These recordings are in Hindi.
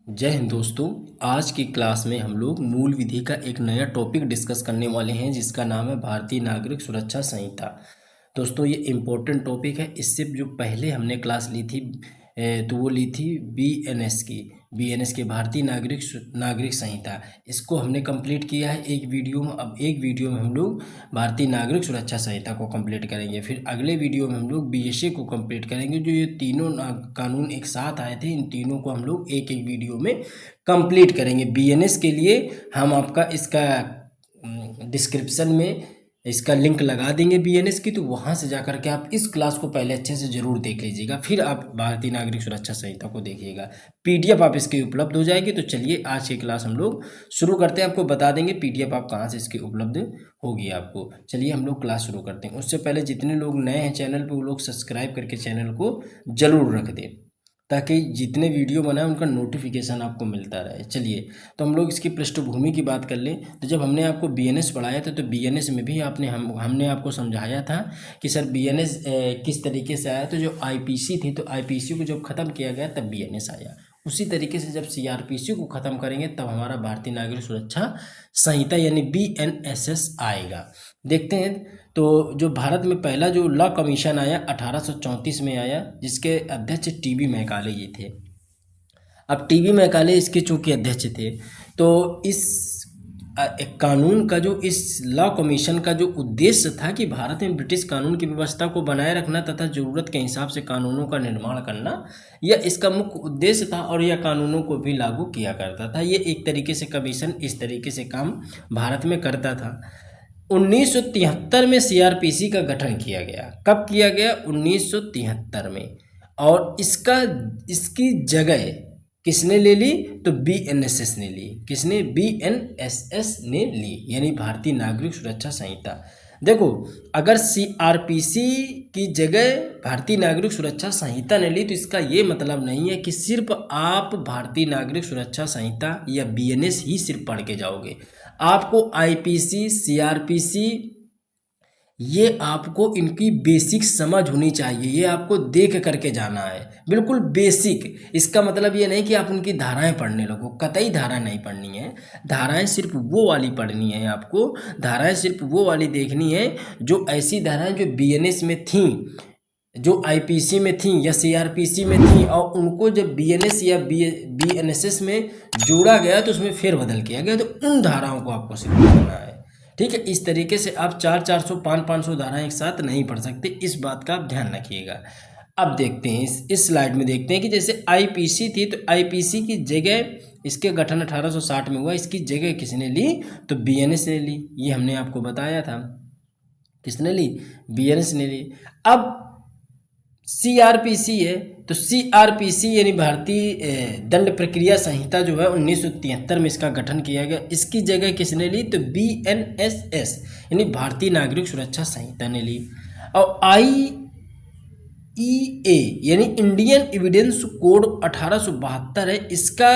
जय हिंद दोस्तों। आज की क्लास में हम लोग मूल विधि का एक नया टॉपिक डिस्कस करने वाले हैं जिसका नाम है भारतीय नागरिक सुरक्षा संहिता। दोस्तों ये इम्पोर्टेंट टॉपिक है। इससे जो पहले हमने क्लास ली थी तो वो ली थी बीएनएस की भारतीय नागरिक संहिता। इसको हमने कंप्लीट किया है एक वीडियो में। अब एक वीडियो में हम लोग भारतीय नागरिक सुरक्षा संहिता को कंप्लीट करेंगे। फिर अगले वीडियो में हम लोग बीएसए को कंप्लीट करेंगे। जो ये तीनों कानून एक साथ आए थे, इन तीनों को हम लोग एक एक वीडियो में कंप्लीट करेंगे। बीएनएस के लिए हम आपका इसका डिस्क्रिप्शन में इसका लिंक लगा देंगे बीएनएस की, तो वहाँ से जाकर के आप इस क्लास को पहले अच्छे से ज़रूर देख लीजिएगा, फिर आप भारतीय नागरिक सुरक्षा संहिता को देखिएगा। पीडीएफ आप इसकी उपलब्ध हो जाएगी। तो चलिए आज की क्लास हम लोग शुरू करते हैं। आपको बता देंगे पीडीएफ आप कहाँ से इसकी उपलब्ध होगी आपको। चलिए हम लोग क्लास शुरू करते हैं। उससे पहले जितने लोग नए हैं चैनल पर वो लोग सब्सक्राइब करके चैनल को ज़रूर रख दें, ताकि जितने वीडियो बनाए उनका नोटिफिकेशन आपको मिलता रहे। चलिए तो हम लोग इसकी पृष्ठभूमि की बात कर लें। तो जब हमने आपको बीएनएस पढ़ाया था तो बीएनएस में भी हमने आपको समझाया था कि सर बीएनएस किस तरीके से आया। तो जो आईपीसी थी तो आईपीसी को जब ख़त्म किया गया तब बीएनएस आया। उसी तरीके से जब सीआरपीसी को ख़त्म करेंगे तब हमारा भारतीय नागरिक सुरक्षा संहिता यानी बीएनएसएस आएगा। देखते हैं। तो जो भारत में पहला जो लॉ कमीशन आया 1834 में आया, जिसके अध्यक्ष टीबी मैकाले जी थे। अब टीबी मैकाले इसके चूंकि अध्यक्ष थे, तो इस एक कानून का जो इस लॉ कमीशन का जो उद्देश्य था कि भारत में ब्रिटिश कानून की व्यवस्था को बनाए रखना तथा ज़रूरत के हिसाब से कानूनों का निर्माण करना, यह इसका मुख्य उद्देश्य था। और यह कानूनों को भी लागू किया करता था। ये एक तरीके से कमीशन इस तरीके से काम भारत में करता था। 1973 में सीआरपीसी का गठन किया गया। कब किया गया? 1973 में। और इसकी जगह किसने ले ली? तो बीएनएसएस ने ली। किसने? बीएनएसएस ने ली, यानी भारतीय नागरिक सुरक्षा संहिता। देखो, अगर सीआरपीसी की जगह भारतीय नागरिक सुरक्षा संहिता ने ली तो इसका ये मतलब नहीं है कि सिर्फ आप भारतीय नागरिक सुरक्षा संहिता या बीएनएस ही सिर्फ पढ़ के जाओगे। आपको आईपीसी, सीआरपीसी, ये आपको इनकी बेसिक समझ होनी चाहिए। ये आपको देख करके जाना है, बिल्कुल बेसिक। इसका मतलब ये नहीं कि आप उनकी धाराएं पढ़ने लगो, कतई धारा नहीं पढ़नी है। धाराएं सिर्फ वो वाली पढ़नी है आपको। धाराएं सिर्फ वो वाली देखनी है जो ऐसी धाराएं जो बीएनएस में थी, जो आईपीसी में थी या सीआरपीसी में थी, और उनको जब बीएनएस या बीएनएसएस में जोड़ा गया तो उसमें फेरबदल किया गया, तो उन धाराओं को आपको सिर्फ पढ़ना है। ठीक है, इस तरीके से आप 400-400, 500-500 धाराएं एक साथ नहीं पढ़ सकते। इस बात का आप ध्यान रखिएगा। अब देखते हैं इस स्लाइड में देखते हैं कि जैसे आईपीसी थी तो आईपीसी की जगह इसके गठन 1860 में हुआ। इसकी जगह किसने ली? तो बीएनएस ने ली। ये हमने आपको बताया था। किसने ली? बीएनएस ने ली। अब सीआरपीसी है तो सीआरपीसी यानी भारतीय दंड प्रक्रिया संहिता जो है 1973 में इसका गठन किया गया। इसकी जगह किसने ली? तो बीएनएसएस यानी भारतीय नागरिक सुरक्षा संहिता ने ली। और आईईए यानी इंडियन एविडेंस कोड 1872 है, इसका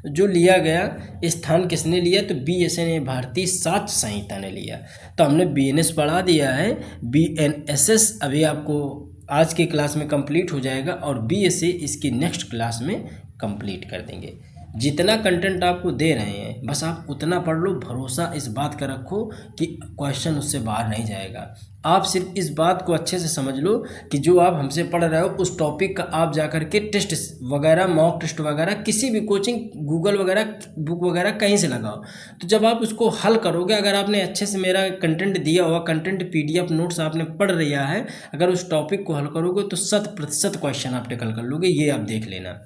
जो लिया गया स्थान किसने लिया? तो बीएसए ने, भारतीय साक्ष्य संहिता ने लिया। तो हमने बीएनएस पढ़ा दिया है। बीएनएसएस अभी आपको आज की क्लास में कंप्लीट हो जाएगा और बीएसए इसकी नेक्स्ट क्लास में कंप्लीट कर देंगे। जितना कंटेंट आपको दे रहे हैं बस आप उतना पढ़ लो। भरोसा इस बात का रखो कि क्वेश्चन उससे बाहर नहीं जाएगा। आप सिर्फ इस बात को अच्छे से समझ लो कि जो आप हमसे पढ़ रहे हो उस टॉपिक का आप जाकर के टेस्ट वगैरह, मॉक टेस्ट वगैरह, किसी भी कोचिंग, गूगल वगैरह, बुक वगैरह कहीं से लगाओ। तो जब आप उसको हल करोगे, अगर आपने अच्छे से मेरा कंटेंट दिया हुआ कंटेंट पीडीएफ नोट्स आपने पढ़ लिया है, अगर उस टॉपिक को हल करोगे तो 100% क्वेश्चन आप टेकल कर लोगे। ये आप देख लेना।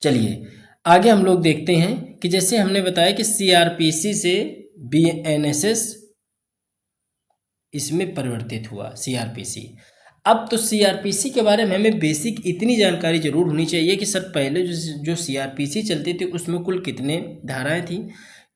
चलिए आगे हम लोग देखते हैं कि जैसे हमने बताया कि सीआरपीसी से बीएनएसएस इसमें परिवर्तित हुआ। सीआरपीसी, अब तो सीआरपीसी के बारे में हमें बेसिक इतनी जानकारी जरूर होनी चाहिए कि सर पहले जो सीआरपीसी चलती थी उसमें कुल कितने धाराएं थी,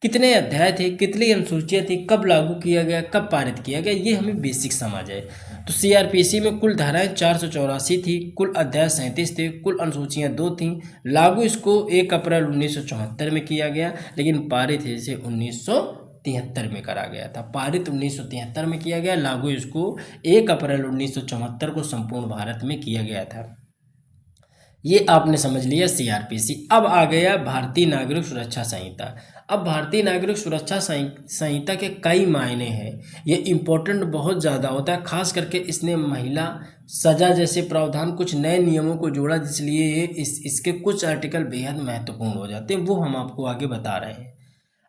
कितने अध्याय थे, कितनी अनुसूचियाँ थी, कब लागू किया गया, कब पारित किया गया, ये हमें बेसिक समझ है। तो सीआरपीसी में कुल धाराएं 484 थी, कुल अध्याय 37 थे, कुल अनुसूचियाँ 2 थीं। लागू इसको 1 अप्रैल 1974 में किया गया, लेकिन पारित इसे 1973 में करा गया था। पारित 1973 में किया गया, लागू इसको 1 अप्रैल 1974 को संपूर्ण भारत में किया गया था। ये आपने समझ लिया सीआरपीसी। अब आ गया भारतीय नागरिक सुरक्षा संहिता। अब भारतीय नागरिक सुरक्षा संहिता के कई मायने हैं। ये इम्पोर्टेंट बहुत ज़्यादा होता है, खास करके इसने महिला सजा जैसे प्रावधान कुछ नए नियमों को जोड़ा, इसलिए ये इसके कुछ आर्टिकल बेहद महत्वपूर्ण हो जाते हैं, वो हम आपको आगे बता रहे हैं।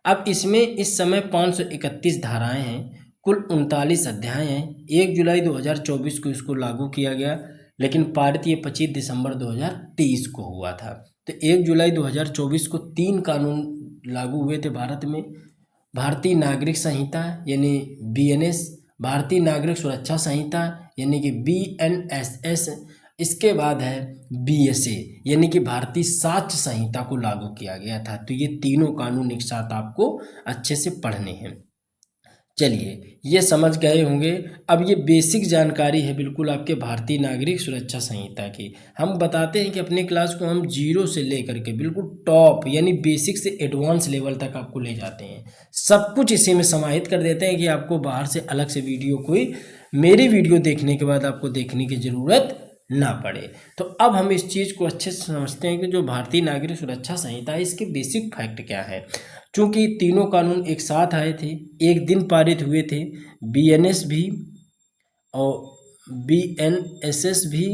अब इसमें इस समय 531 धाराएं हैं, कुल 39 अध्याय हैं। 1 जुलाई 2024 को इसको लागू किया गया, लेकिन पारित ये 25 दिसंबर 2023 को हुआ था। तो 1 जुलाई 2024 को 3 कानून लागू हुए थे भारत में। भारतीय नागरिक संहिता यानी बीएनएस, भारतीय नागरिक सुरक्षा संहिता यानी कि बीएनएसएस, इसके बाद है बीएसए यानी कि भारतीय साक्ष्य संहिता को लागू किया गया था। तो ये तीनों कानून एक साथ आपको अच्छे से पढ़ने हैं। चलिए, ये समझ गए होंगे। अब ये बेसिक जानकारी है बिल्कुल आपके भारतीय नागरिक सुरक्षा संहिता की। हम बताते हैं कि अपने क्लास को हम 0 से लेकर के बिल्कुल टॉप यानी बेसिक से एडवांस लेवल तक आपको ले जाते हैं। सब कुछ इसी में समाहित कर देते हैं कि आपको बाहर से अलग से वीडियो कोई मेरी वीडियो देखने के बाद आपको देखने की ज़रूरत ना पड़े। तो अब हम इस चीज़ को अच्छे से समझते हैं कि जो भारतीय नागरिक सुरक्षा संहिता है इसके बेसिक फैक्ट क्या है। चूँकि तीनों कानून एक साथ आए थे, एक दिन पारित हुए थे, बीएनएस भी और बीएनएसएस भी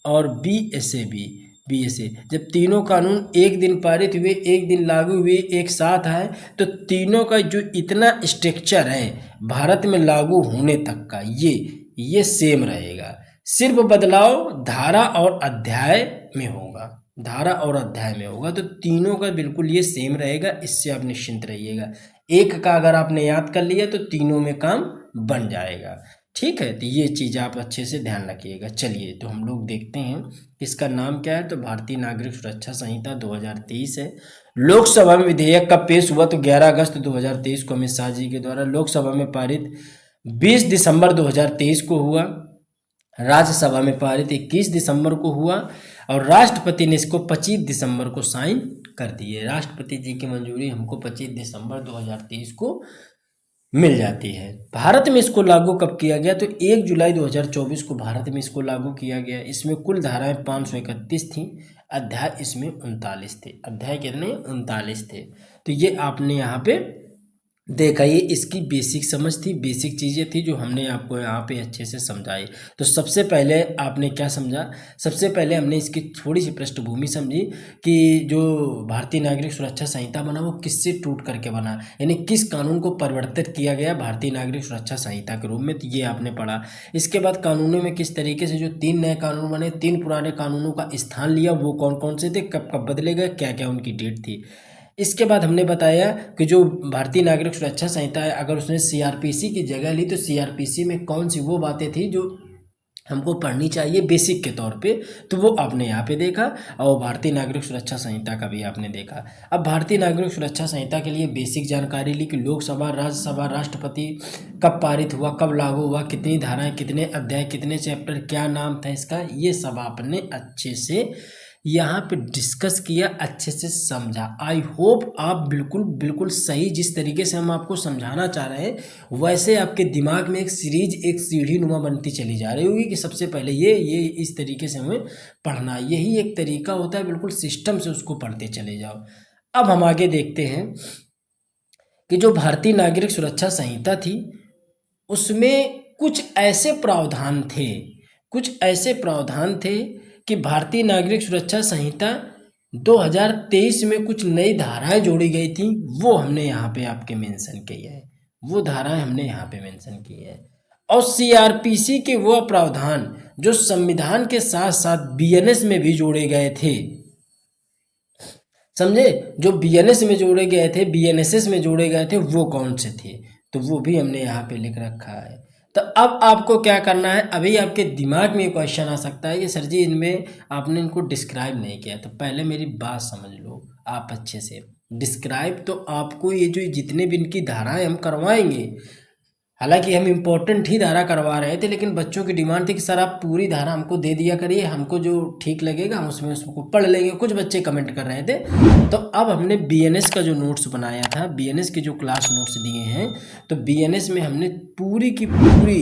और बीएसए भी। बीएसए जब तीनों कानून एक दिन पारित हुए, एक दिन लागू हुए, एक साथ आए, तो तीनों का जो इतना स्ट्रक्चर है भारत में लागू होने तक का ये सेम रहेगा। सिर्फ बदलाव धारा और अध्याय में होगा, धारा और अध्याय में होगा। तो तीनों का बिल्कुल ये सेम रहेगा, इससे आप निश्चिंत रहिएगा। एक का अगर आपने याद कर लिया तो तीनों में काम बन जाएगा। ठीक है, तो ये चीज़ आप अच्छे से ध्यान रखिएगा। चलिए, तो हम लोग देखते हैं इसका नाम क्या है। तो भारतीय नागरिक सुरक्षा संहिता 2023 है। लोकसभा में विधेयक कब पेश हुआ? तो 11 अगस्त 2023 को अमित शाह जी के द्वारा लोकसभा में पारित 20 दिसंबर 2023 को हुआ। राज्यसभा में पारित 21 दिसंबर को हुआ और राष्ट्रपति ने इसको 25 दिसंबर को साइन कर दिए। राष्ट्रपति जी की मंजूरी हमको 25 दिसंबर 2023 को मिल जाती है। भारत में इसको लागू कब किया गया? तो 1 जुलाई 2024 को भारत में इसको लागू किया गया। इसमें कुल धाराएं 531 थी, अध्याय इसमें 39 थे। अध्याय कितने? 39 थे। तो ये आपने यहाँ पे देखा, ये इसकी बेसिक समझ थी, बेसिक चीज़ें थी जो हमने आपको यहाँ पे अच्छे से समझाई। तो सबसे पहले आपने क्या समझा? सबसे पहले हमने इसकी थोड़ी सी पृष्ठभूमि समझी कि जो भारतीय नागरिक सुरक्षा संहिता बना वो किससे टूट करके बना, यानी किस कानून को परिवर्तित किया गया भारतीय नागरिक सुरक्षा संहिता के रूप में। तो ये आपने पढ़ा। इसके बाद कानूनों में किस तरीके से जो 3 नए कानून बने, 3 पुराने कानूनों का स्थान लिया, वो कौन कौन से थे, कब कब बदले गए, क्या क्या उनकी डेट थी। इसके बाद हमने बताया कि जो भारतीय नागरिक सुरक्षा संहिता है, अगर उसने सीआरपीसी की जगह ली तो सीआरपीसी में कौन सी वो बातें थी जो हमको पढ़नी चाहिए बेसिक के तौर पे, तो वो आपने यहाँ पे देखा। और भारतीय नागरिक सुरक्षा संहिता का भी आपने देखा। अब भारतीय नागरिक सुरक्षा संहिता के लिए बेसिक जानकारी ली कि लोकसभा, राज्यसभा, राष्ट्रपति कब पारित हुआ, कब लागू हुआ, कितनी धाराएं, कितने अध्याय, कितने चैप्टर, क्या नाम था इसका, ये सब आपने अच्छे से यहाँ पे डिस्कस किया, अच्छे से समझा। आई होप आप बिल्कुल सही जिस तरीके से हम आपको समझाना चाह रहे हैं वैसे आपके दिमाग में एक सीरीज, एक सीढ़ी नुमा बनती चली जा रही होगी कि सबसे पहले ये इस तरीके से हमें पढ़ना, यही एक तरीका होता है, बिल्कुल सिस्टम से उसको पढ़ते चले जाओ। अब हम आगे देखते हैं कि जो भारतीय नागरिक सुरक्षा संहिता थी उसमें कुछ ऐसे प्रावधान थे कि भारतीय नागरिक सुरक्षा संहिता 2023 में कुछ नई धाराएं जोड़ी गई थी, वो हमने यहाँ पे आपके मेंशन की है, वो धाराएं हमने यहाँ पे मेंशन की है। और सीआरपीसी के वो प्रावधान जो संविधान के साथ साथ बीएनएस में भी जोड़े गए थे, समझे, जो बीएनएस में जोड़े गए थे, बीएनएसएस में जोड़े गए थे, वो कौन से थे, तो वो भी हमने यहाँ पे लिख रखा है। तो अब आपको क्या करना है, अभी आपके दिमाग में क्वेश्चन आ सकता है कि सर जी इनमें आपने इनको डिस्क्राइब नहीं किया। तो पहले मेरी बात समझ लो आप अच्छे से। डिस्क्राइब तो आपको ये जो जितने भी इनकी धाराएं हम करवाएंगे, हालांकि हम इम्पोर्टेंट ही धारा करवा रहे थे, लेकिन बच्चों की डिमांड थी कि सर आप पूरी धारा हमको दे दिया करिए, हमको जो ठीक लगेगा हम उसको पढ़ लेंगे। कुछ बच्चे कमेंट कर रहे थे। तो अब हमने बीएनएस का जो नोट्स बनाया था, बीएनएस के जो क्लास नोट्स दिए हैं, तो बीएनएस में हमने पूरी की पूरी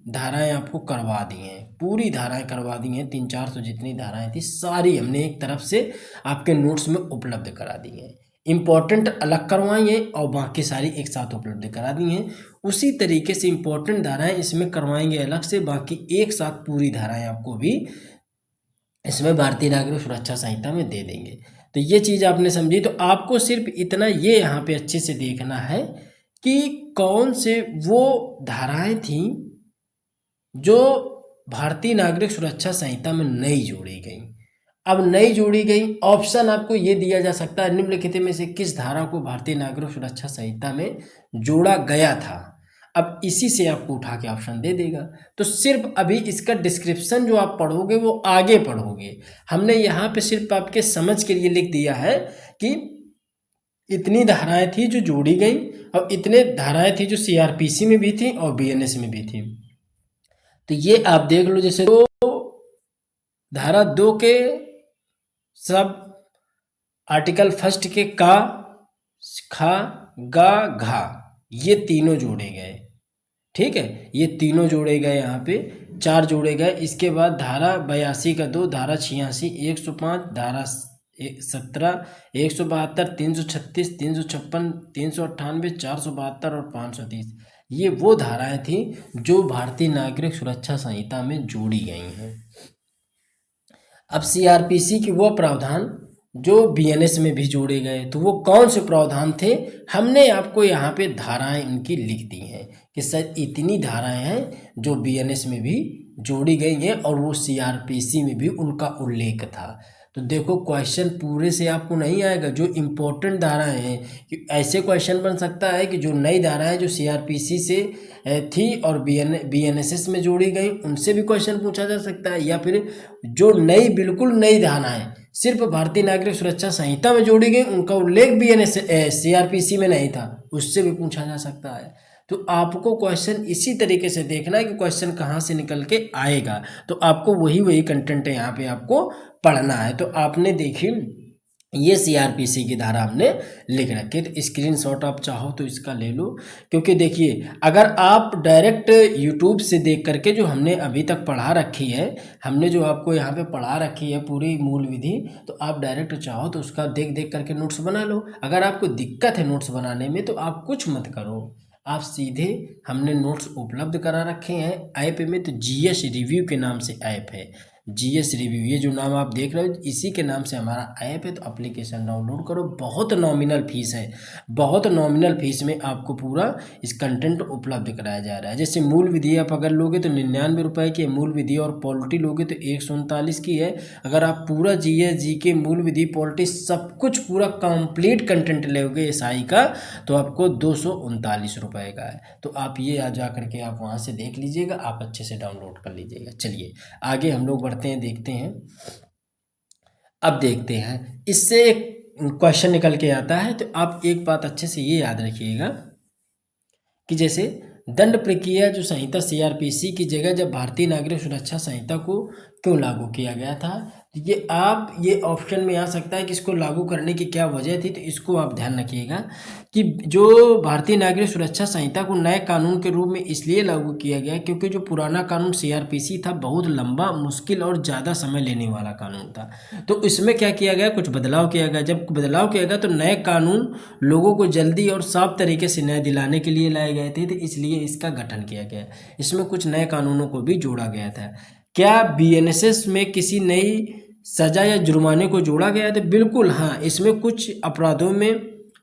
धाराएं आपको करवा दी हैं, पूरी धाराएं करवा दी हैं, 300-400 जितनी धाराएं थी सारी हमने एक तरफ से आपके नोट्स में उपलब्ध करा दी हैं। इम्पॉर्टेंट अलग करवाई हैं और बाकी सारी एक साथ उपलब्ध करा दी हैं। उसी तरीके से इम्पॉर्टेंट धाराएं इसमें करवाएंगे अलग से, बाकी एक साथ पूरी धाराएं आपको भी इसमें भारतीय नागरिक सुरक्षा संहिता में दे देंगे। तो ये चीज़ आपने समझी। तो आपको सिर्फ इतना ये यहाँ पे अच्छे से देखना है कि कौन से वो धाराएं थी जो भारतीय नागरिक सुरक्षा संहिता में नई जोड़ी गई। अब नई जोड़ी गई, ऑप्शन आपको ये दिया जा सकता है निम्नलिखित में से किस धारा को भारतीय नागरिक सुरक्षा संहिता में जोड़ा गया था। अब इसी से आपको उठा के ऑप्शन दे देगा। तो सिर्फ अभी इसका डिस्क्रिप्शन जो आप पढ़ोगे वो आगे पढ़ोगे। हमने यहाँ पे सिर्फ आपके समझ के लिए लिख दिया है कि इतनी धाराएं थी जो जोड़ी गई और इतने धाराएं थी जो सीआरपीसी में भी थी और बीएनएस में भी थी। तो ये आप देख लो, जैसे धारा 2 के सब आर्टिकल 1 के का, खा, गा, घा ये तीनों जोड़े गए। ठीक है, ये तीनों जोड़े गए, यहाँ पे 4 जोड़े गए। इसके बाद धारा 82 का 2, धारा 86, 105, धारा 17, 172, 336, 356, 398, 472 और 530 ये वो धाराएं थी जो भारतीय नागरिक सुरक्षा संहिता में जोड़ी गई हैं। अब सीआरपीसी की वो प्रावधान जो बीएनएस में भी जोड़े गए, तो वो कौन से प्रावधान थे, हमने आपको यहाँ पे धाराएं उनकी लिख दी हैं कि सर इतनी धाराएं हैं जो बीएनएस में भी जोड़ी गई हैं और वो सीआरपीसी में भी उनका उल्लेख था। तो देखो क्वेश्चन पूरे से आपको नहीं आएगा, जो इम्पोर्टेंट धाराएं हैं कि ऐसे क्वेश्चन बन सकता है कि जो नई धाराएं जो सीआरपीसी से थी और बीएनएसएस में जोड़ी गई उनसे भी क्वेश्चन पूछा जा सकता है, या फिर जो नई बिल्कुल नई धाराएं सिर्फ भारतीय नागरिक सुरक्षा संहिता में जोड़ी गई उनका उल्लेख बीएनएस सीआरपीसी में नहीं था, उससे भी पूछा जा सकता है। तो आपको क्वेश्चन इसी तरीके से देखना है कि क्वेश्चन कहाँ से निकल के आएगा, तो आपको वही कंटेंट है यहाँ पे आपको पढ़ना है। तो आपने देखी ये सीआरपीसी की धारा हमने लिख रखी है, तो स्क्रीनशॉट आप चाहो तो इसका ले लो, क्योंकि देखिए अगर आप डायरेक्ट यूट्यूब से देख करके जो हमने अभी तक पढ़ा रखी है, हमने जो आपको यहाँ पे पढ़ा रखी है पूरी मूल विधि, तो आप डायरेक्ट चाहो तो उसका देख देख करके नोट्स बना लो। अगर आपको दिक्कत है नोट्स बनाने में तो आप कुछ मत करो, आप सीधे हमने नोट्स उपलब्ध करा रखे हैं ऐप में। तो जीएस रिव्यू के नाम से ऐप है, जीएस रिव्यू, ये जो नाम आप देख रहे हो इसी के नाम से हमारा ऐप है। तो एप्लीकेशन डाउनलोड करो, बहुत नॉमिनल फीस है, बहुत नॉमिनल फीस में आपको पूरा इस कंटेंट उपलब्ध कराया जा रहा है। जैसे मूल विधि आप अगर लोगे तो 99 रुपये की है मूल विधि, और पॉलिटी लोगे तो 139 की है। अगर आप पूरा जीएस जीके मूल विधि पॉलिटी सब कुछ पूरा कंप्लीट कंटेंट लोगे एसआई का तो आपको 239 रुपये का है। तो आप ये आ जा करके आप वहाँ से देख लीजिएगा, आप अच्छे से डाउनलोड कर लीजिएगा। चलिए आगे हम लोग बढ़ते हैं, देखते हैं। अब देखते हैं इससे एक क्वेश्चन निकल के आता है, तो आप एक बात अच्छे से ये याद रखिएगा कि जैसे दंड प्रक्रिया जो संहिता सीआरपीसी की जगह जब भारतीय नागरिक सुरक्षा संहिता को क्यों लागू किया गया था, ये आप ये ऑप्शन में आ सकता है कि इसको लागू करने की क्या वजह थी। तो इसको आप ध्यान रखिएगा कि जो भारतीय नागरिक सुरक्षा संहिता को नए कानून के रूप में इसलिए लागू किया गया क्योंकि जो पुराना कानून सीआरपीसी था बहुत लंबा, मुश्किल और ज़्यादा समय लेने वाला कानून था। तो इसमें क्या किया गया, कुछ बदलाव किया गया। जब बदलाव किया गया तो नए कानून लोगों को जल्दी और साफ तरीके से न्याय दिलाने के लिए लाए गए थे, तो इसलिए इसका गठन किया गया। इसमें कुछ नए कानूनों को भी जोड़ा गया था। क्या बीएनएसएस में किसी नई सजा या जुर्माने को जोड़ा गया है? तो बिल्कुल हाँ, इसमें कुछ अपराधों में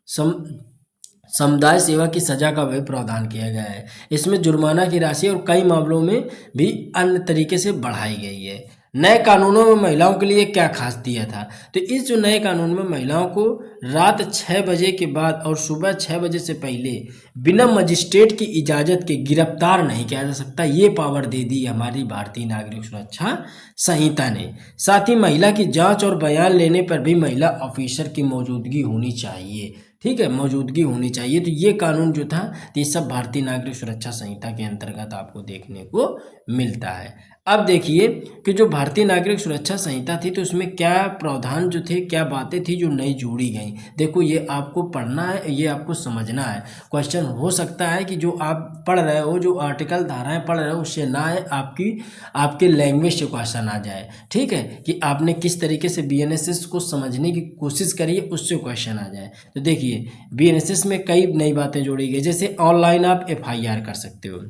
समुदाय सेवा की सजा का भी प्रावधान किया गया है। इसमें जुर्माना की राशि और कई मामलों में भी अन्य तरीके से बढ़ाई गई है। नए कानूनों में महिलाओं के लिए क्या खास दिया था, तो इस जो नए कानून में महिलाओं को रात 6 बजे के बाद और सुबह 6 बजे से पहले बिना मजिस्ट्रेट की इजाज़त के गिरफ्तार नहीं किया जा सकता, ये पावर दे दी हमारी भारतीय नागरिक सुरक्षा संहिता ने। साथ ही महिला की जांच और बयान लेने पर भी महिला ऑफिसर की मौजूदगी होनी चाहिए। ठीक है, मौजूदगी होनी चाहिए। तो ये कानून जो था ये सब भारतीय नागरिक सुरक्षा संहिता के अंतर्गत आपको देखने को मिलता है। अब देखिए कि जो भारतीय नागरिक सुरक्षा संहिता थी तो उसमें क्या प्रावधान जो थे, क्या बातें थी जो नई जोड़ी गई। देखो ये आपको पढ़ना है, ये आपको समझना है। क्वेश्चन हो सकता है कि जो आप पढ़ रहे हो, जो आर्टिकल धाराएं पढ़ रहे हो उससे ना है, आपके लैंग्वेज से क्वेश्चन आ जाए। ठीक है, कि आपने किस तरीके से बीएनएसएस को समझने की कोशिश करी है, उससे क्वेश्चन आ जाए। तो देखिए बीएनएसएस में कई नई बातें जोड़ी गई, जैसे ऑनलाइन आप एफआईआर कर सकते हो,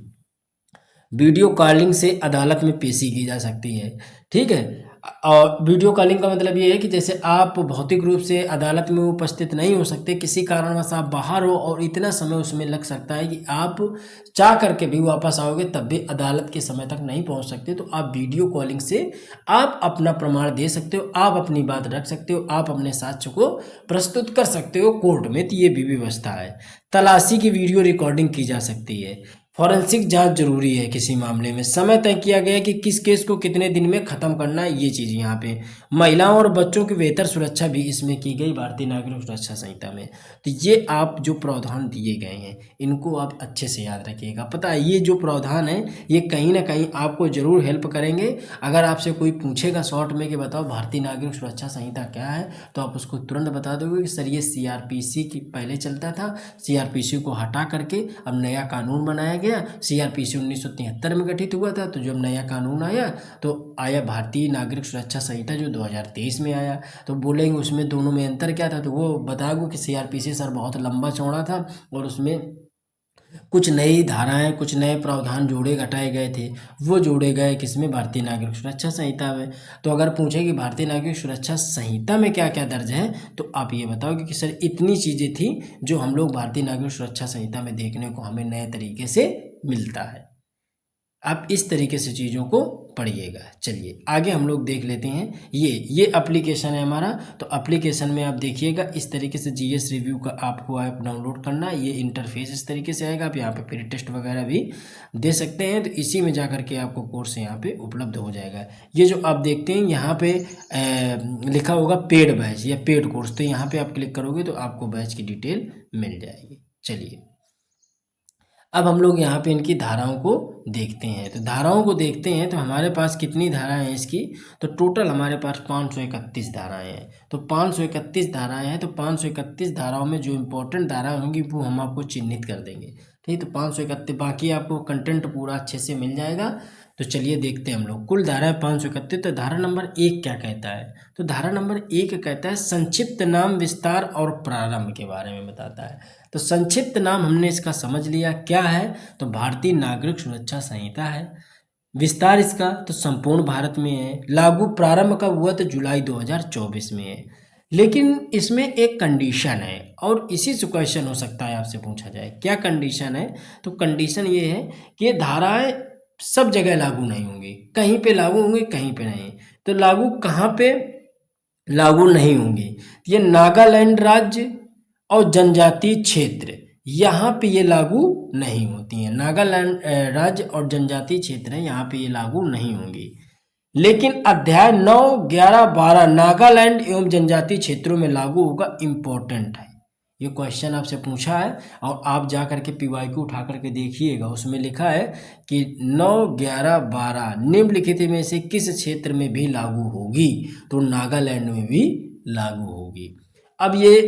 वीडियो कॉलिंग से अदालत में पेशी की जा सकती है। ठीक है, और वीडियो कॉलिंग का मतलब ये है कि जैसे आप भौतिक रूप से अदालत में उपस्थित नहीं हो सकते, किसी कारणवश आप बाहर हो और इतना समय उसमें लग सकता है कि आप चाह करके भी वापस आओगे तब भी अदालत के समय तक नहीं पहुंच सकते, तो आप वीडियो कॉलिंग से आप अपना प्रमाण दे सकते हो, आप अपनी बात रख सकते हो, आप अपने साक्ष्य को प्रस्तुत कर सकते हो कोर्ट में। तो ये भी व्यवस्था है। तलाशी की वीडियो रिकॉर्डिंग की जा सकती है। फॉरेंसिक जांच जरूरी है किसी मामले में। समय तय किया गया है कि किस केस को कितने दिन में खत्म करना है, ये चीज़ यहाँ पे। महिलाओं और बच्चों की बेहतर सुरक्षा भी इसमें की गई भारतीय नागरिक सुरक्षा संहिता में। तो ये आप जो प्रावधान दिए गए हैं इनको आप अच्छे से याद रखिएगा। पता है ये जो प्रावधान है ये कहीं ना कहीं आपको जरूर हेल्प करेंगे। अगर आपसे कोई पूछेगा शॉर्ट में कि बताओ भारतीय नागरिक सुरक्षा संहिता क्या है, तो आप उसको तुरंत बता दोगे कि सर ये सीआरपीसी की पहले चलता था, सीआरपीसी को हटा करके अब नया कानून बनाया गया। सीआरपीसी 1973 में गठित हुआ था, तो जब नया कानून आया तो आया भारतीय नागरिक सुरक्षा संहिता जो 2023 में आया। तो बोलेंगे उसमें दोनों में अंतर क्या था, तो वो बताओगे कि सीआरपीसी सर बहुत लंबा चौड़ा था और उसमें कुछ नई धाराएं, कुछ नए प्रावधान जोड़े घटाए गए थे, वो जोड़े गए किसमें, भारतीय नागरिक सुरक्षा संहिता में। तो अगर पूछे कि भारतीय नागरिक सुरक्षा संहिता में क्या क्या दर्ज है, तो आप ये बताओगे कि सर इतनी चीज़ें थी जो हम लोग भारतीय नागरिक सुरक्षा संहिता में देखने को हमें नए तरीके से मिलता है। आप इस तरीके से चीज़ों को पढ़िएगा। चलिए आगे हम लोग देख लेते हैं। ये एप्लीकेशन है हमारा, तो एप्लीकेशन में आप देखिएगा इस तरीके से जीएस रिव्यू का आपको ऐप डाउनलोड करना है। ये इंटरफेस इस तरीके से आएगा। आप यहाँ पे प्री टेस्ट वगैरह भी दे सकते हैं, तो इसी में जा करके आपको कोर्स यहाँ पे उपलब्ध हो जाएगा। ये जो आप देखते हैं यहाँ पे लिखा होगा पेड बैच या पेड कोर्स, तो यहाँ पे आप क्लिक करोगे तो आपको बैच की डिटेल मिल जाएगी। चलिए अब हम लोग यहाँ पे इनकी धाराओं को देखते हैं। तो धाराओं को देखते हैं तो हमारे पास कितनी धाराएं हैं इसकी, तो टोटल हमारे पास 531 धाराएं हैं। तो 531 धाराएं हैं, तो 531 धाराओं में जो इम्पोर्टेंट धाराएं होंगी वो हम आपको चिन्हित कर देंगे। ठीक, तो 531, बाकी आपको कंटेंट पूरा अच्छे से मिल जाएगा। तो चलिए देखते हैं हम लोग कुल धाराएं 531। तो धारा नंबर 1 क्या कहता है, तो धारा नंबर 1 कहता है संक्षिप्त नाम विस्तार और प्रारंभ के बारे में बताता है। तो संक्षिप्त नाम हमने इसका समझ लिया क्या है, तो भारतीय नागरिक सुरक्षा संहिता है। विस्तार इसका तो संपूर्ण भारत में है। लागू प्रारंभ कब हुआ, तो जुलाई 2024 में है। लेकिन इसमें एक कंडीशन है और इसी से क्वेश्चन हो सकता है आपसे पूछा जाए क्या कंडीशन है, तो कंडीशन ये है कि ये धाराएं सब जगह लागू नहीं होंगी, कहीं पे लागू होंगी कहीं पे नहीं। तो लागू कहाँ पे लागू नहीं होंगी, ये नागालैंड राज्य और जनजातीय क्षेत्र, यहाँ पे ये लागू नहीं होती हैं। नागालैंड राज्य और जनजातीय क्षेत्र है, यहाँ पे ये लागू नहीं होंगी। लेकिन अध्याय 9, 11, 12 नागालैंड एवं जनजातीय क्षेत्रों में लागू होगा, इम्पोर्टेंट है। ये क्वेश्चन आपसे पूछा है और आप जा करके पीवाईक्यू उठा करके देखिएगा, उसमें लिखा है कि 9, 11, 12 निम्नलिखित में से किस क्षेत्र में भी लागू होगी, तो नागालैंड में भी लागू होगी। अब ये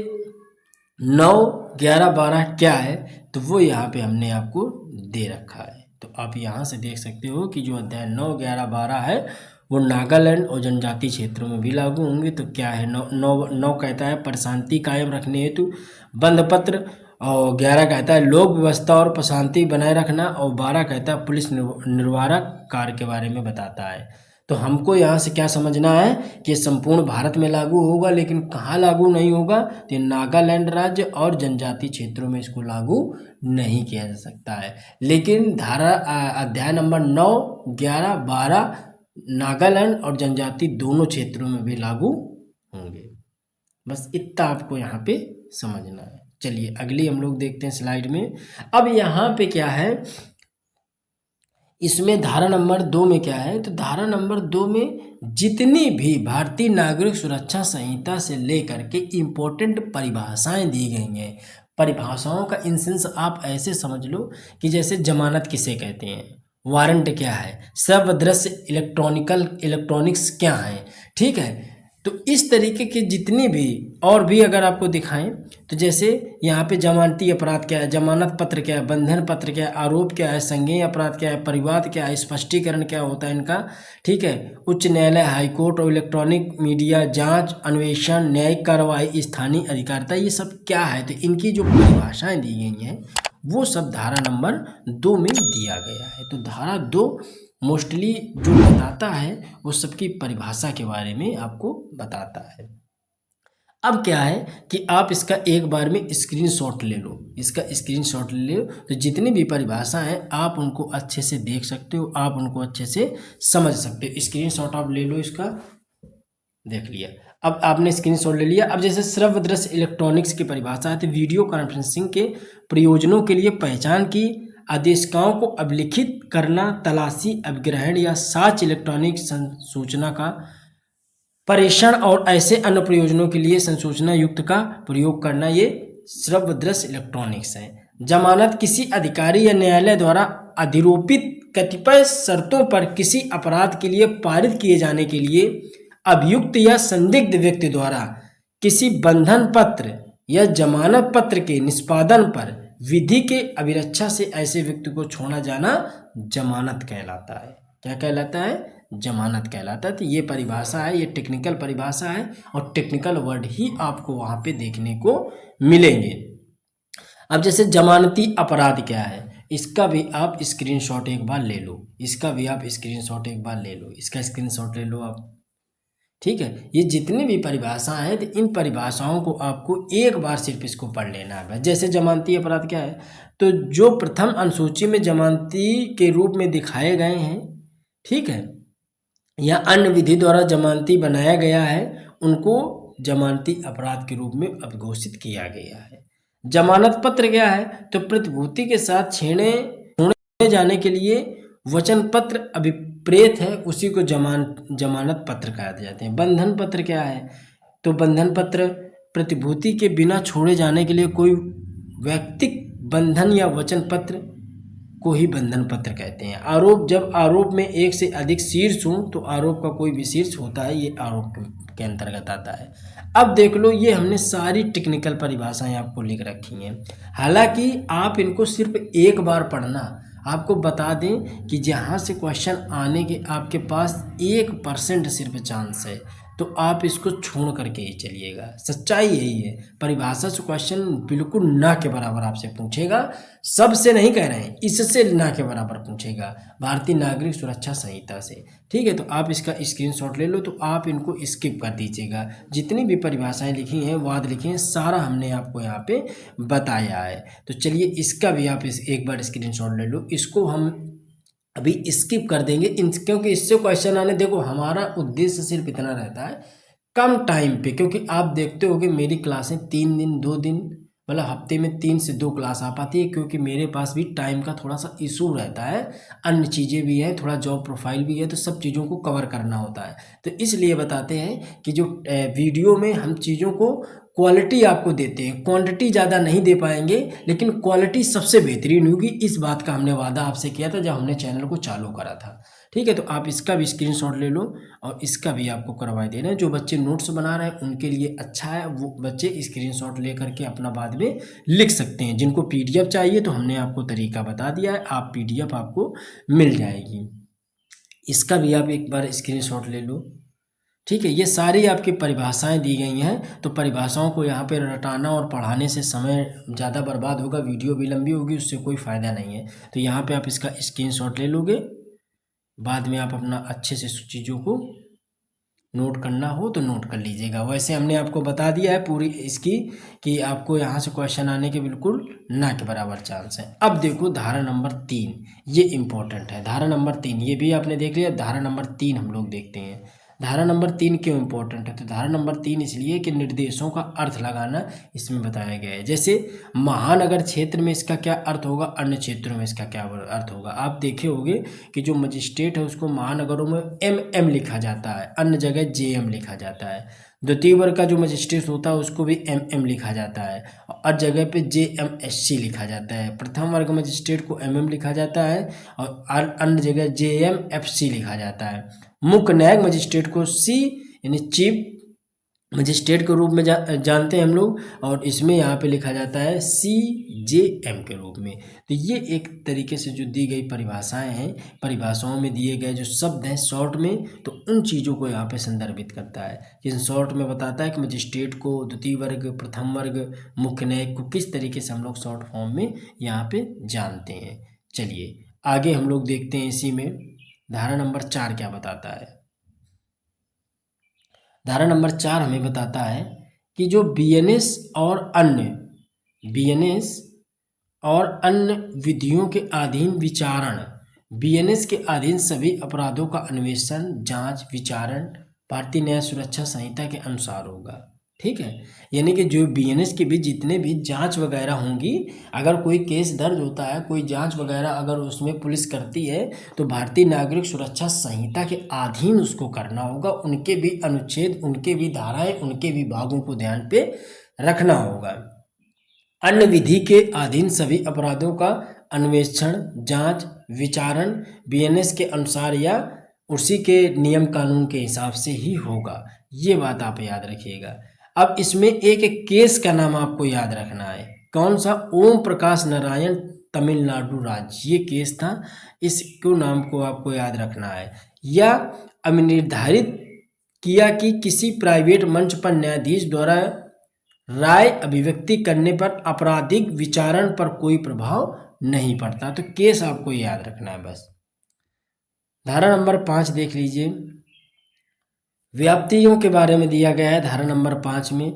9, 11, 12 क्या है, तो वो यहाँ पे हमने आपको दे रखा है। तो आप यहाँ से देख सकते हो कि जो अध्याय 9, 11, 12 है वो नागालैंड और जनजातीय क्षेत्रों में भी लागू होंगे। तो क्या है, 9 कहता है प्रशांति कायम रखने हेतु बंद पत्र, और 11 कहता है लोक व्यवस्था और प्रशांति बनाए रखना, और 12 कहता है पुलिस निर्वाहक कार्य के बारे में बताता है। तो हमको यहाँ से क्या समझना है कि संपूर्ण भारत में लागू होगा, लेकिन कहाँ लागू नहीं होगा, तो नागालैंड राज्य और जनजातीय क्षेत्रों में इसको लागू नहीं किया जा सकता है। लेकिन धारा अध्याय नंबर 9, 11, 12 नागालैंड और जनजातीय दोनों क्षेत्रों में भी लागू होंगे। बस इतना आपको यहाँ पे समझना है। चलिए अगली हम लोग देखते हैं स्लाइड में। अब यहाँ पे क्या है, इसमें धारा नंबर 2 में क्या है, तो धारा नंबर 2 में जितनी भी भारतीय नागरिक सुरक्षा संहिता से लेकर के इम्पोर्टेंट परिभाषाएं दी गई हैं। परिभाषाओं का इंसेंस आप ऐसे समझ लो कि जैसे जमानत किसे कहते हैं, वारंट क्या है, श्रव्य दृश्य इलेक्ट्रॉनिक्स क्या है। ठीक है, तो इस तरीके के जितनी भी और भी अगर आपको दिखाएं तो जैसे यहाँ पे जमानती अपराध क्या है, जमानत पत्र क्या है, बंधन पत्र क्या है, आरोप क्या है, संज्ञेय अपराध क्या है, परिवाद क्या है, स्पष्टीकरण क्या होता है इनका। ठीक है, उच्च न्यायालय, हाईकोर्ट और इलेक्ट्रॉनिक मीडिया, जांच, अन्वेषण, न्यायिक कार्रवाई, स्थानीय अधिकारिता, ये सब क्या है। तो इनकी जो परिभाषाएं दी गई हैं वो सब धारा नंबर 2 में दिया गया है। तो धारा 2 मोस्टली जो बताता है वो सबकी परिभाषा के बारे में आपको बताता है। अब क्या है कि आप इसका एक बार में स्क्रीनशॉट ले लो, इसका स्क्रीनशॉट ले लो, तो जितनी भी परिभाषा है आप उनको अच्छे से देख सकते हो, आप उनको अच्छे से समझ सकते हो। स्क्रीनशॉट आप ले लो, इसका देख लिया। अब आपने स्क्रीनशॉट ले लिया। अब जैसे श्रव्य दृश्य इलेक्ट्रॉनिक्स की परिभाषा है तो वीडियो कॉन्फ्रेंसिंग के प्रयोजनों के लिए पहचान की आदेशिकाओं को अभिलिखित करना, तलाशी, अभिग्रहण या साक्ष्य इलेक्ट्रॉनिक सूचना का प्रेषण और ऐसे अन्य प्रयोजनों के लिए संसूचना युक्त का प्रयोग करना, ये श्रव्य दृश्य इलेक्ट्रॉनिक्स है। जमानत किसी अधिकारी या न्यायालय द्वारा अधिरोपित कतिपय शर्तों पर किसी अपराध के लिए पारित किए जाने के लिए अभियुक्त या संदिग्ध व्यक्ति द्वारा किसी बंधन पत्र या जमानत पत्र के निष्पादन पर विधि के अभिरक्षा से ऐसे व्यक्ति को छोड़ा जाना जमानत कहलाता है। क्या कहलाता है? जमानत कहलाता है। तो ये परिभाषा है, ये टेक्निकल परिभाषा है और टेक्निकल वर्ड ही आपको वहाँ पे देखने को मिलेंगे। अब जैसे जमानती अपराध क्या है, इसका भी आप स्क्रीनशॉट एक बार ले लो, इसका भी आप स्क्रीनशॉट एक बार ले लो, इसका स्क्रीनशॉट ले लो आप। ठीक है, ये जितनी भी परिभाषाएं हैं तो इन परिभाषाओं को आपको एक बार सिर्फ इसको पढ़ लेना है। जैसे जमानती अपराध क्या है, तो जो प्रथम अनुसूची में जमानती के रूप में दिखाए गए हैं, ठीक है, या अन्य विधि द्वारा जमानती बनाया गया है, उनको जमानती अपराध के रूप में अभिघोषित किया गया है। जमानत पत्र क्या है, तो प्रतिभूति के साथ छोड़े जाने के लिए वचन पत्र अभिप्रेत है, उसी को जमानत पत्र कहा जाते हैं। बंधन पत्र क्या है, तो बंधन पत्र प्रतिभूति के बिना छोड़े जाने के लिए कोई वैयक्तिक बंधन या वचन पत्र को ही बंधन पत्र कहते हैं। आरोप, जब आरोप में एक से अधिक शीर्ष हों तो आरोप का कोई भी शीर्ष होता है, ये आरोप के अंतर्गत आता है। अब देख लो, ये हमने सारी टेक्निकल परिभाषाएं आपको लिख रखी हैं। हालांकि आप इनको सिर्फ एक बार पढ़ना। आपको बता दें कि जहाँ से क्वेश्चन आने के आपके पास 1% सिर्फ चांस है, तो आप इसको छोड़ करके ही चलिएगा। सच्चाई यही है, परिभाषा से क्वेश्चन बिल्कुल ना के बराबर आपसे पूछेगा, सबसे नहीं कह रहे हैं, इससे ना के बराबर पूछेगा, भारतीय नागरिक सुरक्षा संहिता से। ठीक है, तो आप इसका स्क्रीनशॉट ले लो, तो आप इनको स्किप कर दीजिएगा। जितनी भी परिभाषाएं लिखी हैं, वाद लिखे हैं, सारा हमने आपको यहाँ पे बताया है। तो चलिए इसका भी आप एक बार स्क्रीनशॉट ले लो, इसको हम अभी स्किप कर देंगे क्योंकि इससे क्वेश्चन आने, देखो हमारा उद्देश्य सिर्फ इतना रहता है कम टाइम पे, क्योंकि आप देखते होगे मेरी क्लासें 3 दिन 2 दिन मतलब हफ्ते में 3 से 2 क्लास आ पाती है, क्योंकि मेरे पास भी टाइम का थोड़ा सा इशू रहता है, अन्य चीज़ें भी हैं, थोड़ा जॉब प्रोफाइल भी है, तो सब चीज़ों को कवर करना होता है। तो इसलिए बताते हैं कि जो वीडियो में हम चीज़ों को क्वालिटी आपको देते हैं, क्वांटिटी ज़्यादा नहीं दे पाएंगे, लेकिन क्वालिटी सबसे बेहतरीन होगी। इस बात का हमने वादा आपसे किया था जब हमने चैनल को चालू करा था। ठीक है, तो आप इसका भी स्क्रीनशॉट ले लो और इसका भी आपको करवा देना है। जो बच्चे नोट्स बना रहे हैं उनके लिए अच्छा है, वो बच्चे स्क्रीनशॉट ले करके अपना बाद में लिख सकते हैं। जिनको PDF चाहिए तो हमने आपको तरीका बता दिया है, आप PDF आपको मिल जाएगी। इसका भी आप एक बार स्क्रीनशॉट ले लो। ठीक है, ये सारी आपकी परिभाषाएं दी गई हैं, तो परिभाषाओं को यहाँ पे रटाना और पढ़ाने से समय ज़्यादा बर्बाद होगा, वीडियो भी लंबी होगी, उससे कोई फ़ायदा नहीं है। तो यहाँ पे आप इसका स्क्रीनशॉट ले लोगे, बाद में आप अपना अच्छे से चीज़ों को नोट करना हो तो नोट कर लीजिएगा। वैसे हमने आपको बता दिया है पूरी इसकी कि आपको यहाँ से क्वेश्चन आने के बिल्कुल ना के बराबर चांस है। अब देखो धारा नंबर 3, ये इम्पोर्टेंट है। धारा नंबर 3 ये भी आपने देख लिया। धारा नंबर 3 हम लोग देखते हैं। धारा नंबर 3 क्यों इम्पोर्टेंट है, तो धारा नंबर 3 इसलिए कि निर्देशों का अर्थ लगाना इसमें बताया गया है। जैसे महानगर क्षेत्र में इसका क्या अर्थ होगा, अन्य क्षेत्रों में इसका क्या अर्थ होगा। आप देखे होंगे कि जो मजिस्ट्रेट है उसको महानगरों में MM लिखा जाता है, अन्य जगह JM लिखा जाता है। द्वितीय वर्ग का जो मजिस्ट्रेट होता है उसको भी MM लिखा जाता है और जगह पे JMSC लिखा जाता है। प्रथम वर्ग मजिस्ट्रेट को MM लिखा जाता है और अन्य जगह JMFC लिखा जाता है। मुख्य न्यायिक मजिस्ट्रेट को C यानी चीफ मजिस्ट्रेट के रूप में जानते हैं हम लोग, और इसमें यहाँ पे लिखा जाता है CJM के रूप में। तो ये एक तरीके से जो दी गई परिभाषाएं हैं, परिभाषाओं में दिए गए जो शब्द हैं शॉर्ट में, तो उन चीज़ों को यहाँ पे संदर्भित करता है। जिन शॉर्ट में बताता है कि मजिस्ट्रेट को, द्वितीय वर्ग, प्रथम वर्ग, मुख्य न्यायिक को किस तरीके से हम लोग शॉर्ट फॉर्म में यहाँ पे जानते हैं। चलिए आगे हम लोग देखते हैं इसी में धारा नंबर 4 क्या बताता है। धारा नंबर 4 हमें बताता है कि जो बीएनएस और अन्य विधियों के अधीन विचारण, बीएनएस के अधीन सभी अपराधों का अन्वेषण, जांच, विचारण भारतीय न्याय सुरक्षा संहिता के अनुसार होगा। ठीक है, यानी कि जो बीएनएस के भी जितने भी जांच वगैरह होंगी, अगर कोई केस दर्ज होता है, कोई जांच वगैरह अगर उसमें पुलिस करती है, तो भारतीय नागरिक सुरक्षा संहिता के अधीन उसको करना होगा। उनके भी अनुच्छेद, उनके भी धाराएं, उनके भी भागों को ध्यान पे रखना होगा। अन्य विधि के अधीन सभी अपराधों का अन्वेषण, जांच, विचारण बीएनएस के अनुसार या उसी के नियम कानून के हिसाब से ही होगा। ये बात आप याद रखिएगा। अब इसमें एक एक केस का नाम आपको याद रखना है। कौन सा? ओम प्रकाश नारायण, तमिलनाडु राज्य, ये केस था। इसको नाम को आपको याद रखना है। या अब निर्धारित किया कि किसी प्राइवेट मंच पर न्यायाधीश द्वारा राय अभिव्यक्ति करने पर आपराधिक विचारण पर कोई प्रभाव नहीं पड़ता। तो केस आपको याद रखना है बस। धारा नंबर 5 देख लीजिए। व्याप्तियों के बारे में दिया गया है धारा नंबर 5 में,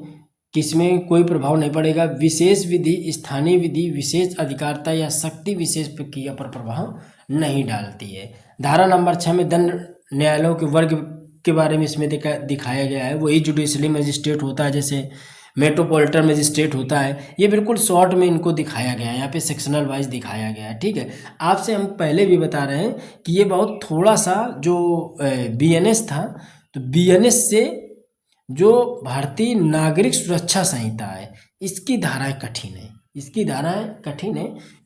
किसमें कोई प्रभाव नहीं पड़ेगा। विशेष विधि, स्थानीय विधि, विशेष अधिकारिता या शक्ति विशेष प्रक्रिया पर प्रभाव नहीं डालती है। धारा नंबर 6 में दंड न्यायालयों के वर्ग के बारे में इसमें दिखाया गया है। वही जुडिशरी मजिस्ट्रेट होता है, जैसे मेट्रोपॉलिटन मजिस्ट्रेट होता है। ये बिल्कुल शॉर्ट में इनको दिखाया गया है, यहाँ पे सेक्शनल वाइज दिखाया गया है। ठीक है, आपसे हम पहले भी बता रहे हैं कि ये बहुत थोड़ा सा जो बीएनएस था, तो बीएनएस से जो भारतीय नागरिक सुरक्षा संहिता है, इसकी धाराएं कठिन है। इसकी धाराएं कठिन है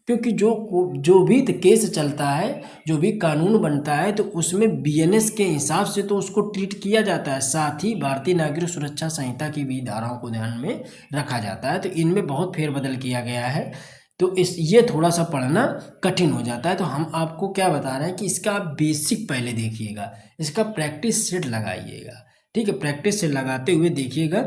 क्योंकि जो भी केस चलता है, जो भी कानून बनता है, तो उसमें बीएनएस के हिसाब से तो उसको ट्रीट किया जाता है, साथ ही भारतीय नागरिक सुरक्षा संहिता की भी धाराओं को ध्यान में रखा जाता है। तो इनमें बहुत फेरबदल किया गया है, तो ये थोड़ा सा पढ़ना कठिन हो जाता है। तो हम आपको क्या बता रहे हैं कि इसका आप बेसिक पहले देखिएगा, इसका प्रैक्टिस सेट लगाइएगा। ठीक है, प्रैक्टिस सेट लगाते हुए देखिएगा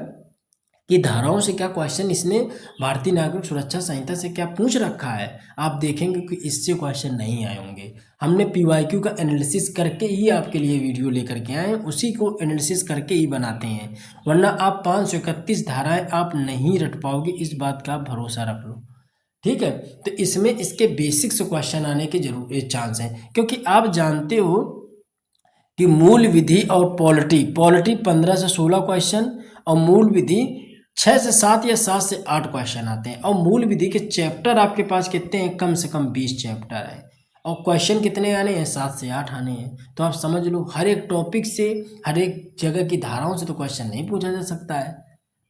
कि धाराओं से क्या क्वेश्चन इसने भारतीय नागरिक सुरक्षा संहिता से क्या पूछ रखा है। आप देखेंगे कि इससे क्वेश्चन नहीं आए होंगे। हमने पीवाईक्यू का एनालिसिस करके ही आपके लिए वीडियो लेकर के आए हैं, उसी को एनालिसिस करके ही बनाते हैं, वरना आप 531 धाराएं आप नहीं रट पाओगे, इस बात का आप भरोसा रख लो। ठीक है, तो इसमें इसके बेसिक से क्वेश्चन आने के जरूर चांस हैं, क्योंकि आप जानते हो कि मूल विधि और पॉलिटी 15 से 16 क्वेश्चन, और मूल विधि 6 से 7 या 7 से 8 क्वेश्चन आते हैं। और मूल विधि के चैप्टर आपके पास कितने हैं? कम से कम 20 चैप्टर है, और क्वेश्चन कितने आने हैं? 7 से 8 आने हैं। तो आप समझ लो, हर एक टॉपिक से, हर एक जगह की धाराओं से तो क्वेश्चन नहीं पूछा जा सकता है।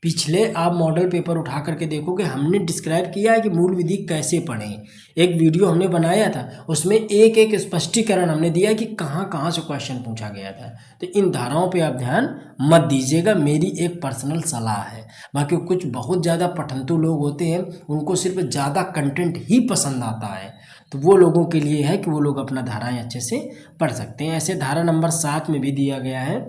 पिछले आप मॉडल पेपर उठा करके देखोगे, हमने डिस्क्राइब किया है कि मूल विधि कैसे पढ़ें। एक वीडियो हमने बनाया था, उसमें एक एक स्पष्टीकरण हमने दिया कि कहाँ कहाँ से क्वेश्चन पूछा गया था। तो इन धाराओं पे आप ध्यान मत दीजिएगा, मेरी एक पर्सनल सलाह है। बाकी कुछ बहुत ज़्यादा पठंतु लोग होते हैं, उनको सिर्फ ज़्यादा कंटेंट ही पसंद आता है, तो वो लोगों के लिए है कि वो लोग अपना धाराएँ अच्छे से पढ़ सकते हैं। ऐसे धारा नंबर 7 में भी दिया गया है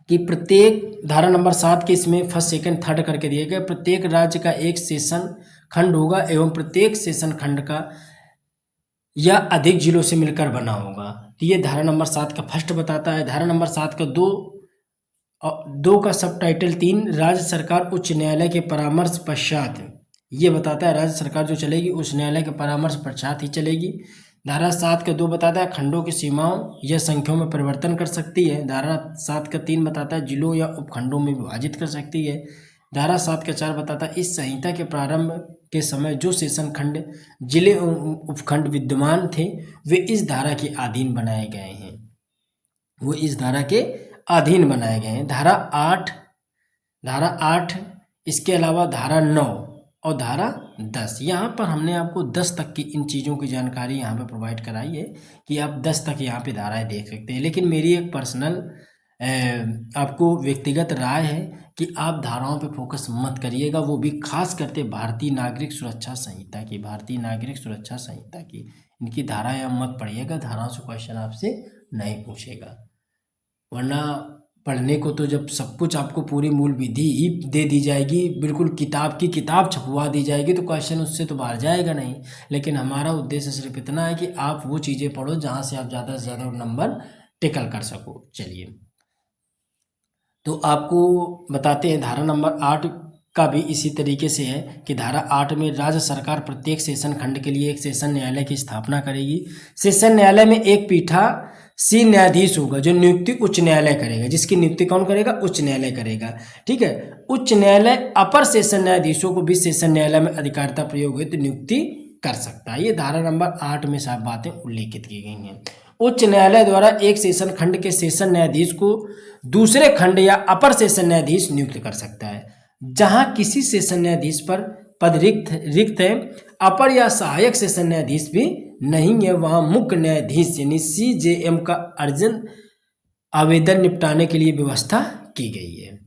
कि प्रत्येक, धारा नंबर 7 के इसमें फर्स्ट सेकंड थर्ड करके दिए गए, प्रत्येक राज्य का एक सेशन खंड होगा एवं प्रत्येक सेशन खंड का या अधिक जिलों से मिलकर बना होगा। तो ये धारा नंबर 7 का फर्स्ट बताता है। धारा नंबर 7 का दो का सब टाइटल 3, राज्य सरकार उच्च न्यायालय के परामर्श पश्चात, ये बताता है राज्य सरकार जो चलेगी उच्च न्यायालय के परामर्श पश्चात ही चलेगी। धारा 7 का 2 बताता है खंडों की सीमाओं या संख्याओं में परिवर्तन कर सकती है। धारा 7 का 3 बताता है जिलों या उपखंडों में विभाजित कर सकती है। धारा 7 का 4 बताता है इस संहिता के प्रारंभ के समय जो सेशन खंड, जिले उपखंड विद्यमान थे वे इस धारा के अधीन बनाए गए हैं, वो इस धारा के अधीन बनाए गए हैं। धारा 8 धारा 8, इसके अलावा धारा 9 और धारा 10। यहाँ पर हमने आपको 10 तक की इन चीज़ों की जानकारी यहाँ पे प्रोवाइड कराई है कि आप 10 तक यहाँ पे धाराएं देख सकते हैं। लेकिन मेरी एक पर्सनल आपको व्यक्तिगत राय है कि आप धाराओं पे फोकस मत करिएगा, वो भी खास करके भारतीय नागरिक सुरक्षा संहिता की, भारतीय नागरिक सुरक्षा संहिता की इनकी धाराएं आप मत पढ़िएगा। धाराओं से क्वेश्चन आपसे नहीं पूछेगा, वरना पढ़ने को तो जब सब कुछ आपको पूरी मूल विधि ही दे दी जाएगी, बिल्कुल किताब की किताब छपवा दी जाएगी, तो क्वेश्चन उससे तो बाहर जाएगा नहीं। लेकिन हमारा उद्देश्य सिर्फ इतना है कि आप वो चीज़ें पढ़ो जहाँ से आप ज़्यादा से ज़्यादा नंबर टिकल कर सको। चलिए, तो आपको बताते हैं धारा नंबर 8 का भी इसी तरीके से है कि धारा 8 में राज्य सरकार प्रत्येक सेशन खंड के लिए एक सेशन न्यायालय की स्थापना करेगी। सेशन न्यायालय में एक पीठासीन न्यायाधीश होगा जो नियुक्ति उच्च न्यायालय करेगा, जिसकी नियुक्ति कौन करेगा? उच्च न्यायालय करेगा। ठीक है, उच्च न्यायालय अपर सेशन न्यायाधीशों को भी सेशन न्यायालय में अधिकारिता प्रयोग हेतु नियुक्ति कर सकता है। ये धारा नंबर 8 में सब बातें उल्लेखित की गई हैं। उच्च न्यायालय द्वारा एक सेशन खंड के सेशन न्यायाधीश को दूसरे खंड या अपर सेशन न्यायाधीश नियुक्त कर सकता है। जहां किसी सेशन न्यायाधीश पर पद रिक्त है, अपर या सहायक सेशन न्यायाधीश भी नहीं है, वहां मुख्य न्यायाधीश यानी CJM का अर्जन आवेदन निपटाने के लिए व्यवस्था की गई है।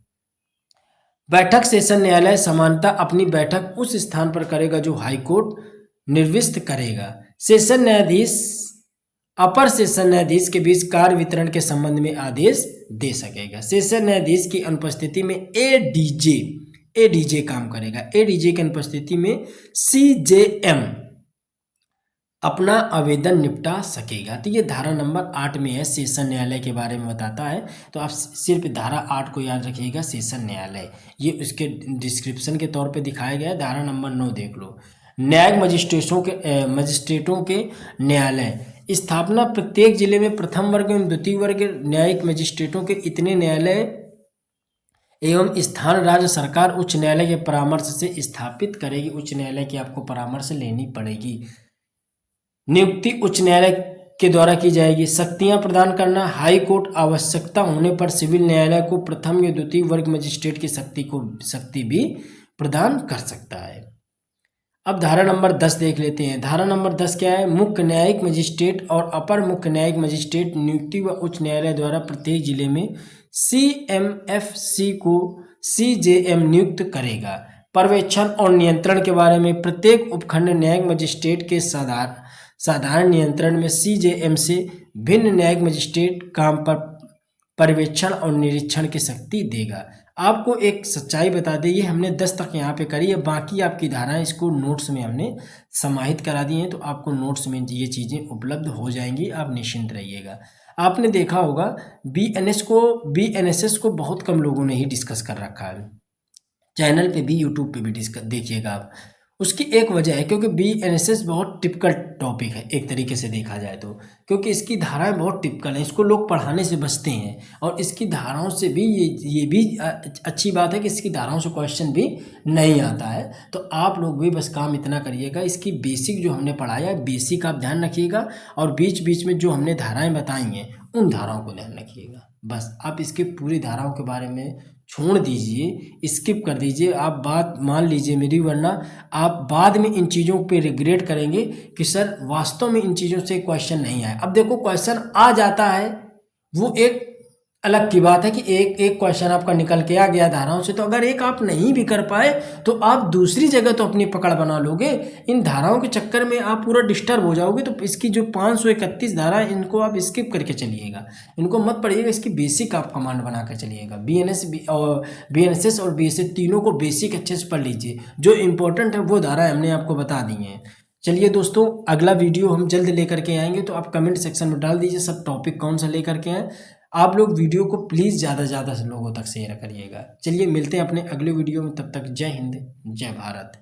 बैठक सेशन न्यायालय समानता अपनी बैठक उस स्थान पर करेगा जो हाईकोर्ट निर्दिष्ट करेगा। सेशन न्यायाधीश अपर सेशन न्यायाधीश के बीच कार्य वितरण के संबंध में आदेश दे सकेगा। सेशन न्यायाधीश की अनुपस्थिति में एडीजे काम करेगा। एडीजे की अनुपस्थिति में CJM अपना आवेदन निपटा सकेगा। तो ये धारा नंबर 8 में है, सेशन न्यायालय के बारे में बताता है। तो आप सिर्फ धारा 8 को याद रखिएगा, सेशन न्यायालय, ये उसके डिस्क्रिप्शन के तौर पे दिखाया गया है। धारा नंबर 9 देख लो, न्यायिक मजिस्ट्रेटों के न्यायालय स्थापना प्रत्येक जिले में प्रथम वर्ग एवं द्वितीय वर्ग न्यायिक मजिस्ट्रेटों के इतने न्यायालय एवं स्थान राज्य सरकार उच्च न्यायालय के परामर्श से स्थापित करेगी। उच्च न्यायालय की आपको परामर्श लेनी पड़ेगी। नियुक्ति उच्च न्यायालय के द्वारा की जाएगी। शक्तियां प्रदान करना, हाई कोर्ट आवश्यकता होने पर सिविल न्यायालय को प्रथम या द्वितीय वर्ग मजिस्ट्रेट की शक्ति भी प्रदान कर सकता है। अब धारा नंबर 10 देख लेते हैं। धारा नंबर 10 क्या है? मुख्य न्यायिक मजिस्ट्रेट और अपर मुख्य न्यायिक मजिस्ट्रेट नियुक्ति व उच्च न्यायालय द्वारा प्रत्येक जिले में CMFC को CJM नियुक्त करेगा। पर्यवेक्षण और नियंत्रण के बारे में प्रत्येक उपखंड न्यायिक मजिस्ट्रेट के साधारण नियंत्रण में CJM से भिन्न न्यायिक मजिस्ट्रेट काम पर पर्यवेक्षण और निरीक्षण की शक्ति देगा। आपको एक सच्चाई बता दें, ये हमने 10 तक यहाँ पे करी है, बाकी आपकी धाराएं इसको नोट्स में हमने समाहित करा दी हैं, तो आपको नोट्स में ये चीज़ें उपलब्ध हो जाएंगी, आप निश्चिंत रहिएगा। आपने देखा होगा BNSS को बहुत कम लोगों ने ही डिस्कस कर रखा है, चैनल पे भी यूट्यूब पे भी डिस्कस देखिएगा आप। उसकी एक वजह है क्योंकि BNSS बहुत टिपिकल टॉपिक है एक तरीके से देखा जाए तो, क्योंकि इसकी धाराएं बहुत टिपिकल हैं, इसको लोग पढ़ाने से बचते हैं। और इसकी धाराओं से भी ये भी अच्छी बात है कि इसकी धाराओं से क्वेश्चन भी नहीं आता है। तो आप लोग भी बस काम इतना करिएगा, इसकी बेसिक जो हमने पढ़ाया है बेसिक आप ध्यान रखिएगा, और बीच बीच में जो हमने धाराएँ बताई हैं उन धाराओं को ध्यान रखिएगा। बस आप इसके पूरी धाराओं के बारे में छोड़ दीजिए, स्किप कर दीजिए, आप बात मान लीजिए मेरी, वरना आप बाद में इन चीज़ों पे रिग्रेट करेंगे कि सर वास्तव में इन चीज़ों से क्वेश्चन नहीं आया। अब देखो क्वेश्चन आ जाता है वो एक अलग की बात है कि एक क्वेश्चन आपका निकल के आ गया धाराओं से, तो अगर एक आप नहीं भी कर पाए तो आप दूसरी जगह तो अपनी पकड़ बना लोगे। इन धाराओं के चक्कर में आप पूरा डिस्टर्ब हो जाओगे। तो इसकी जो 531 धारा है इनको आप स्किप करके चलिएगा, इनको मत पढ़िएगा, इसकी बेसिक आप कमांड बना कर चलिएगा। BNSS और BSS तीनों को बेसिक अच्छे से पढ़ लीजिए, जो इंपॉर्टेंट है वो धाराएं हमने आपको बता दी हैं। चलिए दोस्तों, अगला वीडियो हम जल्द लेकर के आएंगे, तो आप कमेंट सेक्शन में डाल दीजिए सब टॉपिक कौन सा लेकर के आए। आप लोग वीडियो को प्लीज़ ज़्यादा से ज़्यादा लोगों तक शेयर करिएगा। चलिए मिलते हैं अपने अगले वीडियो में, तब तक जय हिंद जय भारत।